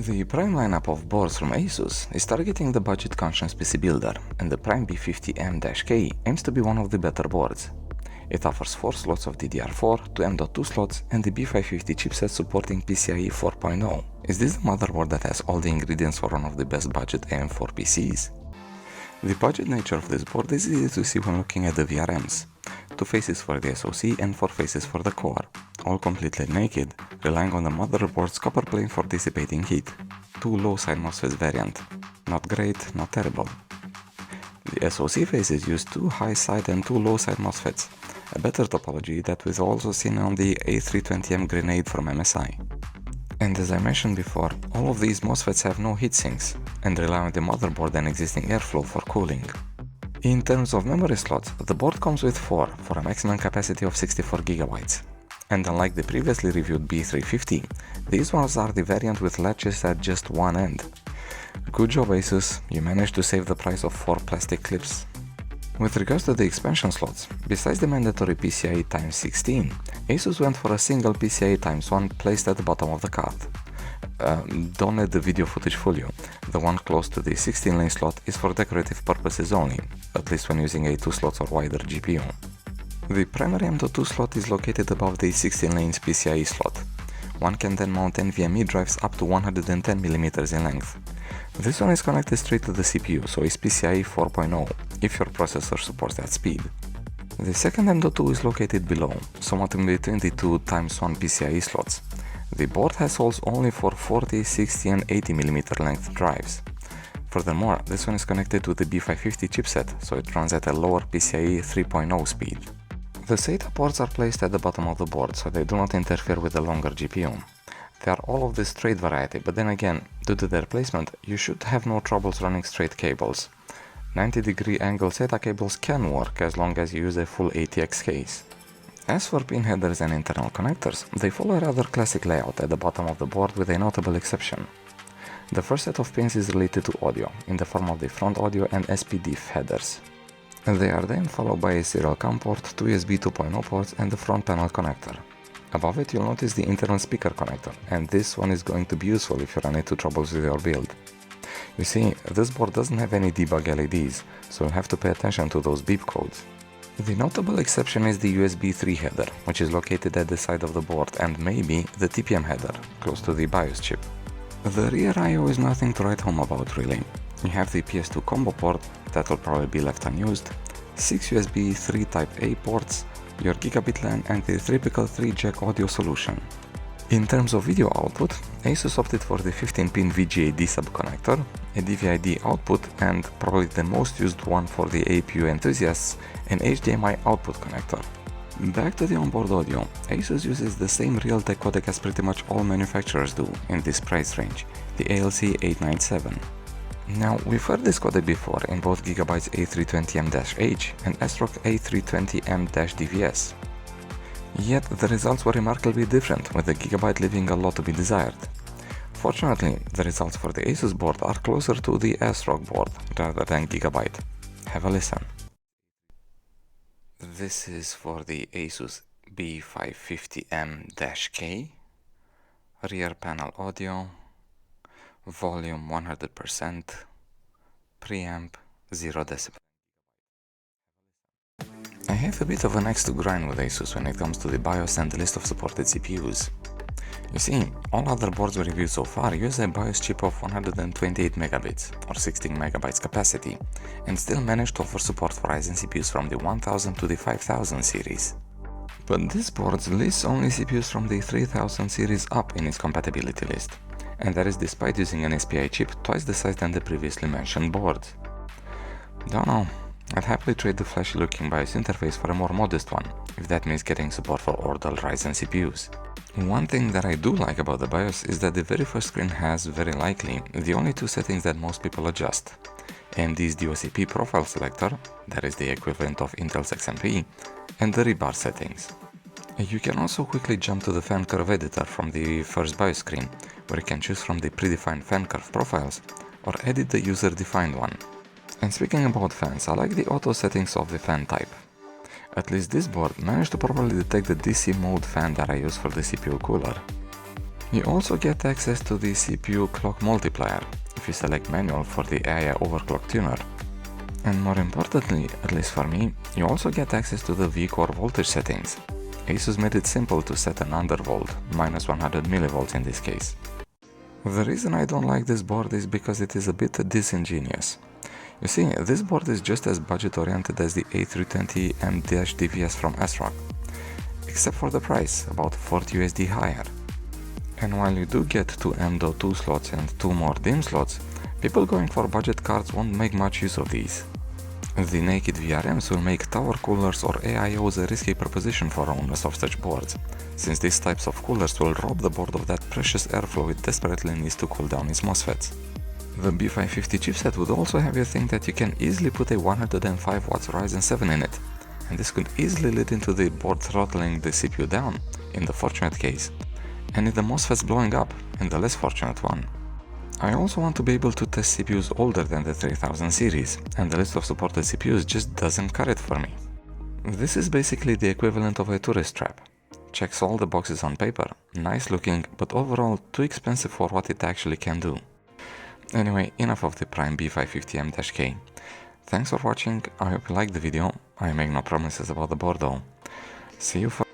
The Prime lineup of boards from ASUS is targeting the budget-conscious PC builder, and the Prime B550M-K aims to be one of the better boards. It offers 4 slots of DDR4, 2 M.2 slots, and the B550 chipset supporting PCIe 4.0. Is this the motherboard that has all the ingredients for one of the best budget AM4 PCs? The budget nature of this board is easy to see when looking at the VRMs. 2 faces for the SoC and 4 faces for the core, all completely naked, relying on the motherboard's copper plane for dissipating heat. 2 low-side MOSFETs variant. Not great, not terrible. The SoC faces use 2 high-side and 2 low-side MOSFETs, a better topology that was also seen on the A320M Grenade from MSI. And as I mentioned before, all of these MOSFETs have no heatsinks and rely on the motherboard and existing airflow for cooling. In terms of memory slots, the board comes with 4 for a maximum capacity of 64GB. And unlike the previously reviewed B350, these ones are the variant with latches at just one end. Good job ASUS, you managed to save the price of 4 plastic clips. With regards to the expansion slots, besides the mandatory PCIe x 16, ASUS went for a single PCIe x 1 placed at the bottom of the card. Don't let the video footage fool you, the one close to the 16-lane slot is for decorative purposes only, at least when using a 2 slots or wider GPU. The primary M.2 slot is located above the 16 lanes PCIe slot. One can then mount NVMe drives up to 110mm in length. This one is connected straight to the CPU, so is PCIe 4.0, if your processor supports that speed. The second M.2 is located below, somewhat in between the 2 x 1 PCIe slots. The board has holes only for 40, 60 and 80mm length drives. Furthermore, this one is connected to the B550 chipset, so it runs at a lower PCIe 3.0 speed. The SATA ports are placed at the bottom of the board, so they do not interfere with the longer GPU. They are all of the straight variety, but then again, due to their placement, you should have no troubles running straight cables. 90-degree angle SATA cables can work as long as you use a full ATX case. As for pin headers and internal connectors, they follow a rather classic layout at the bottom of the board with a notable exception. The first set of pins is related to audio, in the form of the front audio and SPDIF headers. They are then followed by a serial COM port, 2 USB 2.0 ports and the front panel connector. Above it you'll notice the internal speaker connector, and this one is going to be useful if you run into troubles with your build. You see, this board doesn't have any debug LEDs, so you'll have to pay attention to those beep codes. The notable exception is the USB 3 header, which is located at the side of the board, and maybe the TPM header, close to the BIOS chip. The rear I/O is nothing to write home about really. You have the PS2 combo port, that will probably be left unused, 6 USB 3 Type A ports, your gigabit LAN and the typical 3-jack audio solution. In terms of video output, ASUS opted for the 15-pin VGA-D sub-connector, a DVI-D output and, probably the most used one for the APU enthusiasts, an HDMI output connector. Back to the onboard audio, ASUS uses the same Realtek codec as pretty much all manufacturers do in this price range, the ALC897. Now, we've heard this codec before in both Gigabyte's A320M-H and ASRock A320M-DVS. Yet the results were remarkably different, with the Gigabyte leaving a lot to be desired. Fortunately, the results for the ASUS board are closer to the ASRock board rather than Gigabyte. Have a listen. This is for the ASUS B550M-K, rear panel audio, volume 100%, preamp 0 decibel. I have a bit of an axe to grind with ASUS when it comes to the BIOS and the list of supported CPUs. You see, all other boards we reviewed so far use a BIOS chip of 128 megabits or 16 megabytes capacity and still manage to offer support for Ryzen CPUs from the 1000 to the 5000 series. But this board lists only CPUs from the 3000 series up in its compatibility list, and that is despite using an SPI chip twice the size than the previously mentioned board. Don't know, I'd happily trade the flashy looking BIOS interface for a more modest one, if that means getting support for Ordal Ryzen CPUs. One thing that I do like about the BIOS is that the very first screen has, very likely, the only 2 settings that most people adjust. AMD's DOCP profile selector, that is the equivalent of Intel's XMP, and the rebar settings. You can also quickly jump to the fan curve editor from the first BIOS screen, where you can choose from the predefined fan curve profiles, or edit the user-defined one. And speaking about fans, I like the auto settings of the fan type. At least this board managed to properly detect the DC mode fan that I use for the CPU cooler. You also get access to the CPU clock multiplier if you select manual for the AI overclock tuner. And more importantly, at least for me, you also get access to the V-core voltage settings. ASUS made it simple to set an undervolt, minus 100 mV in this case. The reason I don't like this board is because it is a bit disingenuous. You see, this board is just as budget-oriented as the A320M-DVS from ASRock, except for the price, about 40 USD higher. And while you do get 2 M.2 slots and 2 more DIMM slots, people going for budget cards won't make much use of these. The naked VRMs will make tower coolers or AIOs a risky proposition for owners of such boards, since these types of coolers will rob the board of that precious airflow it desperately needs to cool down its MOSFETs. The B550 chipset would also have you think that you can easily put a 105 watts Ryzen 7 in it, and this could easily lead into the board throttling the CPU down, in the fortunate case, and in the MOSFETs blowing up, in the less fortunate one. I also want to be able to test CPUs older than the 3000 series, and the list of supported CPUs just doesn't cut it for me. This is basically the equivalent of a tourist trap. Checks all the boxes on paper, nice looking, but overall too expensive for what it actually can do. Anyway, enough of the Prime B550M-K. Thanks for watching, I hope you liked the video. I make no promises about the board though. See you for